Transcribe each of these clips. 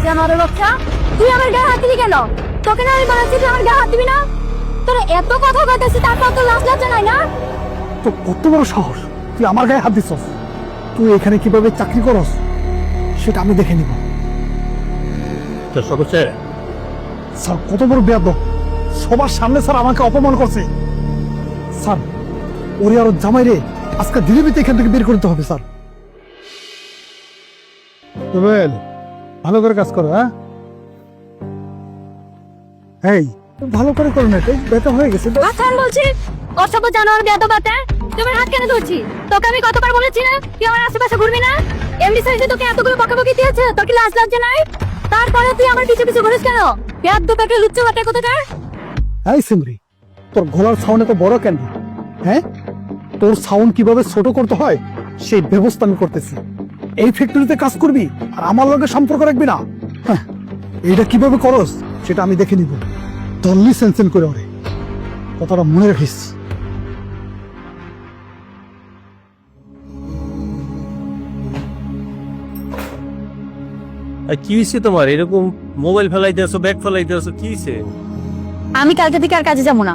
জানোয়ারের বাচ্চা, তুই আমার গায়ে হাত দিলি কেন? তোকে না আমি বলেছি তুই আমার গায়ে হাত দিবি না? তোর এত কথা কইতেছি তারপর তো লাজ লজ্জা নাই না? তো কত বড় সাহস, তুই আমার গায়ে হাত দিছস? তুই এখানে কিভাবে চাকরি করস সেটা আমি দেখে নিব। স্যার কত বড় বেয়াদব, সবার সামনে স্যার আমাকে অপমান করছে। স্যার ওরে আর ওর জামাই রে আজকে ধীরে ধীরে এখান থেকে বের করতে হবে স্যার। রুবেল, ভালো করে কাজ করো। হ্যাঁ এই ভালো করে করো না, ব্যথা হয়ে গেছে তো। আচ্ছা আমি বলছি অসভ্য জানোয়ার বেয়াদব বাতে, তুই আমার হাত কেন ধরছি? তোকে আমি কতবার বলেছি না তুই আমার আশেপাশে ঘুরবি না? এমডি সাইজে তোকে এতগুলো বকাবকি দিয়েছে, তোর কি লাজ লজ্জা নাই? তারপরে তুই আমার পিছু পিছু ঘুরিস কেন? বেয়াদব একটা লুচ্চু বাটা কোথাকার। এই সিমরি, তোর গলার সাউন্ড এত বড় কেন? হ্যাঁ, তোর সাউন্ড কিভাবে ছোট করতে হয় সেই ব্যবস্থা আমি করতেছি। এই ফ্যাক্টরিতে কাজ করবি আর আমার লগে সম্পর্ক রাখবি না। হ্যাঁ, এইটা কিভাবে করস সেটা আমি দেখে নিব। দল্লি সেন্সেন করে ওরে, কথাটা মনে রাখিস। কি হয়েছে তোমার? এরকম মোবাইল ফেলাইতে আছো, ব্যাগ ফেলাইতে আছো, কি হয়েছে? আমি কালকে থেকে আর কাজে যাবো না।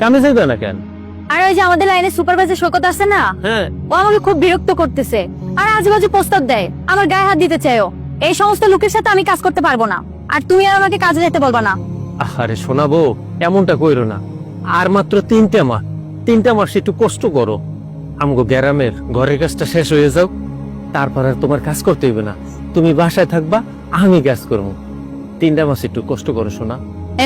কামে যাইবে না কেন? আর ওই যে আমাদের লাইনে সুপারভাইজার শোকত আছে না, হ্যাঁ, ও আমাকে খুব বিরক্ত করতেছে আর আজেবাজে প্রস্তাব দেয়, আমার গায়ে হাত দিতে চাইও। এই সমস্ত লোকের সাথে আমি কাজ করতে পারবো না, আর তুমি আর আমাকে কাজে যেতে বলবা না। আরে শোনাবো, এমনটা কইরো না। আর মাত্র 3টা মাস একটু কষ্ট করো। আমগো গ্রামের ঘরের কাজটা শেষ হয়ে যাও, তারপর আর তোমার কাজ করতে হইবে না। তুমি বাসায় থাকবা, আমি কাজ করবো। 3টা মাস একটু কষ্ট করো শোনা।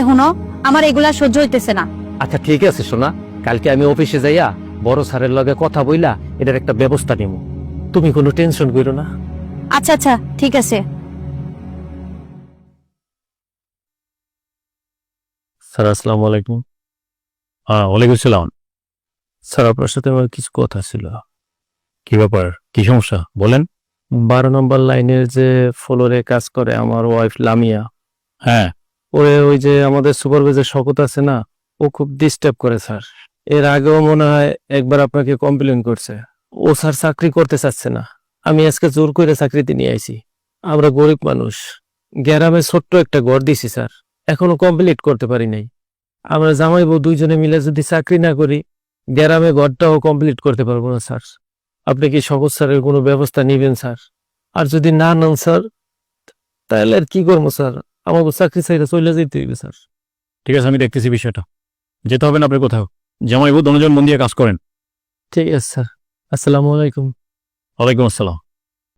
এখনো আমার এগুলা সহ্য হইতেছে না। আচ্ছা ঠিক আছে শোনা, কালকে আমি অফিসে যাইয়া বড় স্যারের লগে কথা বইলা এটার একটা ব্যবস্থা নিব। তুমি কোনো টেনশন করো না। আচ্ছা আচ্ছা ঠিক আছে। স্যার আসসালামু আলাইকুম। ওয়ালাইকুম আসসালাম। স্যার আপনার সাথে আমার কিছু কথা ছিল। কি ব্যাপার, কি সমস্যা বলেন? 12 নম্বর লাইনের যে ফ্লোরে কাজ করে আমার ওয়াইফ লামিয়া, হ্যাঁ, ওরে ওই যে আমাদের সুপারভাইজার শকত আছে না, ও খুব ডিস্টার্ব করে স্যার। এর আগেও মনে হয় একবার আপনাকে কমপ্লেন করছে। ও স্যার চাকরি করতে চাচ্ছে না। আমি আজকে জোর করে চাকরিতে নিয়ে আইছি। আমরা গরিব মানুষ, গ্রামে ছোট্ট একটা ঘর দিছি স্যার, এখনো কমপ্লিট করতে পারি নাই। আমরা জামাই বউ দুইজনে মিলে যদি চাকরি না করি, গ্রামে ঘরটাও কমপ্লিট করতে পারবো না স্যার। আপনি কি সহজ স্যারের কোনো ব্যবস্থা নিবেন স্যার? আর যদি না নেন স্যার, তাহলে আর কি করবো স্যার? আমাকে চাকরি চাইতে চলে যেতে হইবে স্যার। ঠিক আছে, আমি দেখতেছি বিষয়টা। যেতে হবে না আপনি কোথাও, জামাইবাবু দুজন মন দিয়ে কাজ করেন। ঠিক আছে স্যার, আসসালামু আলাইকুম। ওয়ালাইকুম আসসালাম।